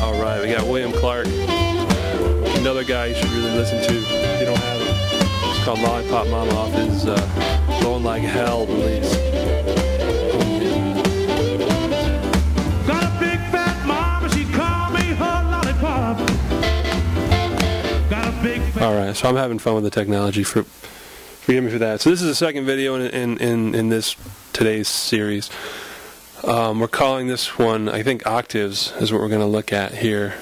Alright, we got William Clark. Another guy you should really listen to if you don't have him. It's called Lollipop Mama off his Blowing Like Hell release. Got a big fat mama, she called me her lollipop. Got a big fat... Alright, so I'm having fun with the technology. Forgive me for that. So this is the second video in this today's series. We're calling this one, I think, Octaves is what we're going to look at here.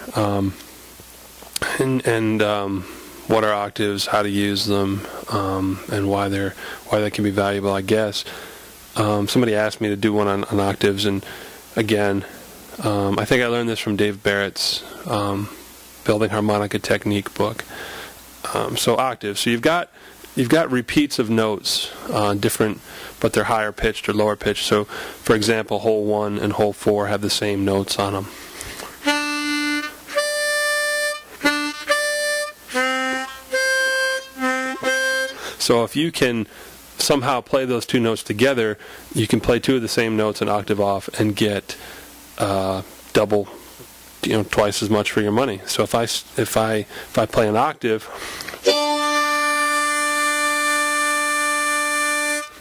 What are octaves, how to use them, and why they can be valuable, I guess. Somebody asked me to do one on octaves, and again, I think I learned this from Dave Barrett's Building Harmonica Technique book. So octaves. So you've got repeats of notes, different, but they're higher pitched or lower pitched. So, for example, hole 1 and hole 4 have the same notes on them. So if you can somehow play those two notes together, you can play two of the same notes an octave off and get double, twice as much for your money. So if I play an octave,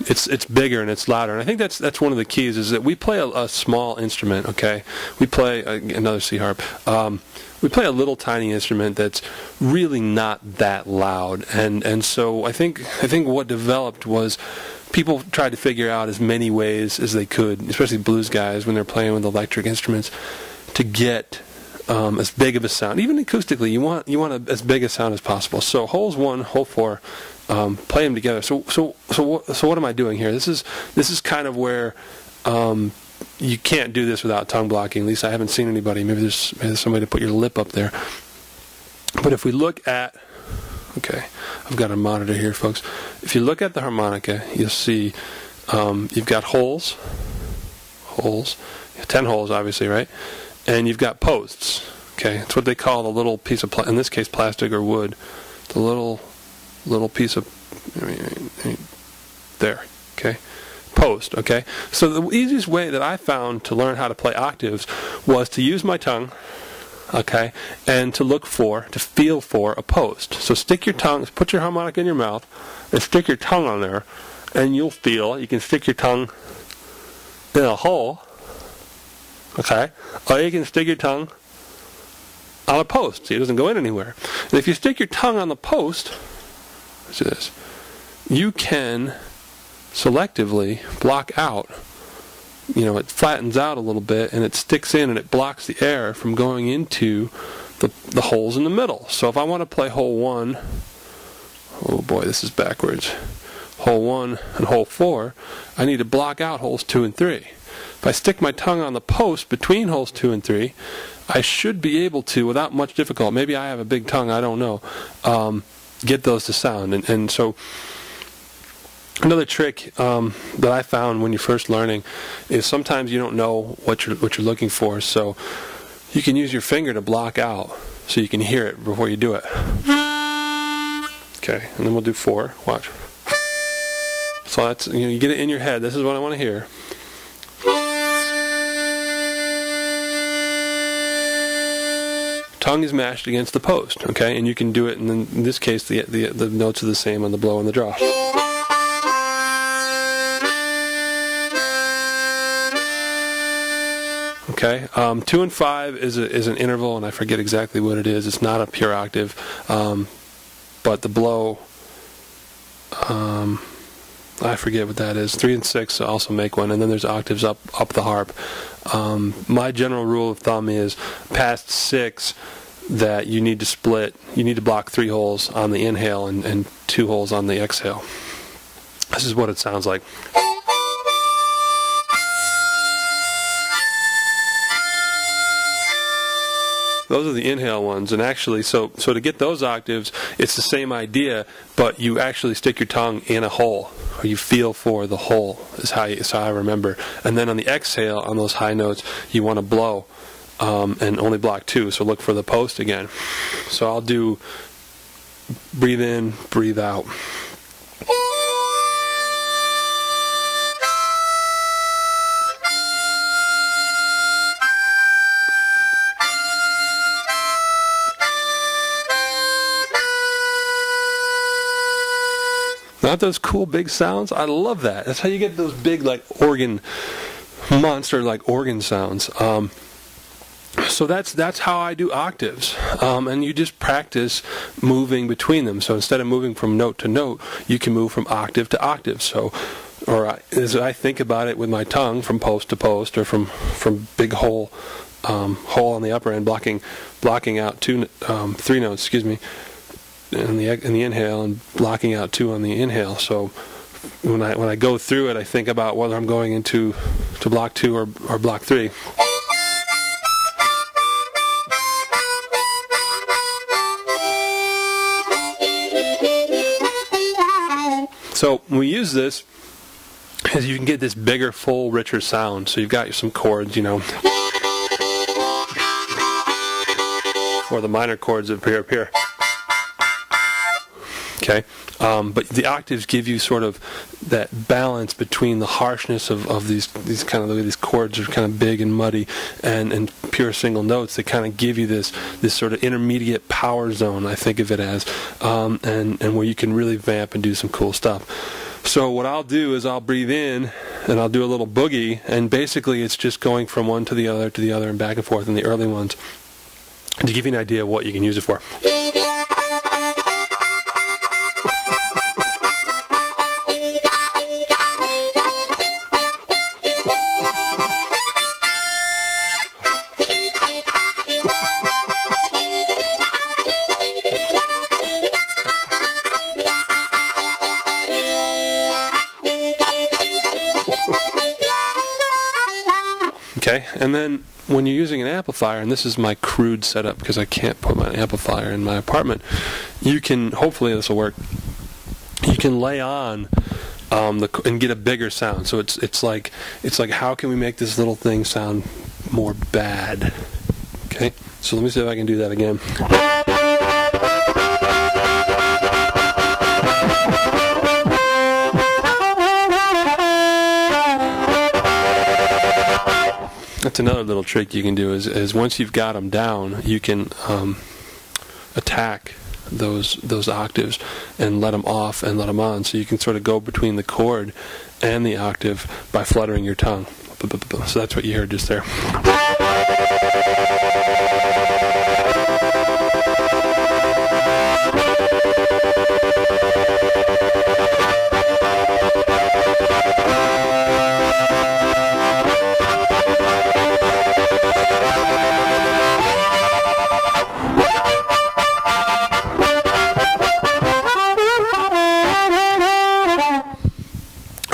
it's bigger and it's louder, and I think that's one of the keys, is that we play a small instrument. Okay, we play another C harp. We play a little tiny instrument that's really not that loud, and so I think what developed was people tried to figure out as many ways as they could, especially blues guys when they're playing with electric instruments, to get as big of a sound. Even acoustically, you want as big a sound as possible. So holes 1, hole 4. Play them together. So what am I doing here? This is kind of where you can't do this without tongue blocking. At least I haven't seen anybody. Maybe there's somebody to put your lip up there. But if we look at, okay, I've got a monitor here, folks. If you look at the harmonica, you'll see you've got holes, 10 holes, obviously, right? And you've got posts. Okay, it's what they call the little piece of, in this case, plastic or wood. The little piece of, there, okay, post, okay. So the easiest way that I found to learn how to play octaves was to use my tongue, okay, and to feel for a post. So stick your tongue, put your harmonica in your mouth, and stick your tongue on there, and you'll feel, you can stick your tongue in a hole, okay, or you can stick your tongue on a post, see, it doesn't go in anywhere. And if you stick your tongue on the post, this, you can selectively block out, it flattens out a little bit and it sticks in and it blocks the air from going into the holes in the middle. So if I want to play hole 1, oh boy, this is backwards, hole 1 and hole 4, I need to block out holes 2 and 3. If I stick my tongue on the post between holes 2 and 3, I should be able to, without much difficulty, maybe I have a big tongue, I don't know, get those to sound. And so another trick that I found when you're first learning is sometimes you don't know what you're looking for, so you can use your finger to block out so you can hear it before you do it. Okay, and then we'll do 4. Watch. So that's, you get it in your head. This is what I want to hear. Tongue is mashed against the post, okay, and you can do it, and then in this case the notes are the same on the blow and the draw. Okay, 2 and 5 is an interval, and I forget exactly what it is. It's not a pure octave, but the blow, I forget what that is. 3 and 6 also make one, and then there's octaves up the harp. My general rule of thumb is past 6 that you need to split. You need to block 3 holes on the inhale and 2 holes on the exhale. This is what it sounds like. Those are the inhale ones, and actually, so to get those octaves, it's the same idea, but you actually stick your tongue in a hole, or you feel for the hole, is how I remember. And then on the exhale, on those high notes, you want to blow, and only block 2, so look for the post again. So I'll do breathe in, breathe out. Aren't those cool big sounds? I love that. That's how you get those big like organ, monster like organ sounds. So that's how I do octaves, and you just practice moving between them. So instead of moving from note to note, you can move from octave to octave. So, as I think about it with my tongue, from post to post, or from big hole on the upper end, blocking out 3 notes, excuse me, in the inhale, and blocking out 2 on the inhale. So when I go through it, I think about whether I'm going into block 2 or block 3. So when we use this, as you can get this bigger, full, richer sound. So you've got some chords, or the minor chords up here. Okay, but the octaves give you sort of that balance between the harshness of these kind of the way these chords are kind of big and muddy, and pure single notes. They kind of give you this sort of intermediate power zone, I think of it as, and where you can really vamp and do some cool stuff. So what I'll do is I'll breathe in and I'll do a little boogie, and basically it's just going from one to the other and back and forth in the early ones to give you an idea of what you can use it for. Okay, and then when you're using an amplifier, and this is my crude setup because I can't put my amplifier in my apartment, you can, hopefully this will work, you can lay on and get a bigger sound. So it's like how can we make this little thing sound more bad? Okay, so let me see if I can do that again. That's another little trick you can do is once you've got them down, you can attack those octaves and let them off and let them on. So you can sort of go between the chord and the octave by fluttering your tongue. So that's what you heard just there.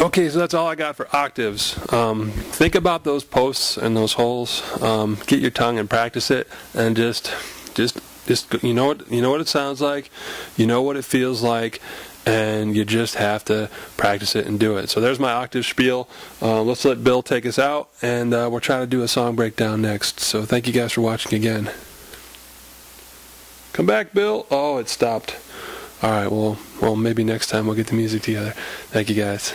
Okay, so that's all I got for octaves. Think about those posts and those holes. Get your tongue and practice it, and just you know what it sounds like, you know what it feels like, and you just have to practice it and do it. So there's my octave spiel. Let's let Bill take us out, and we'll try to do a song breakdown next. So thank you guys for watching again. Come back, Bill. Oh, it stopped. All right, well, maybe next time we'll get the music together. Thank you, guys.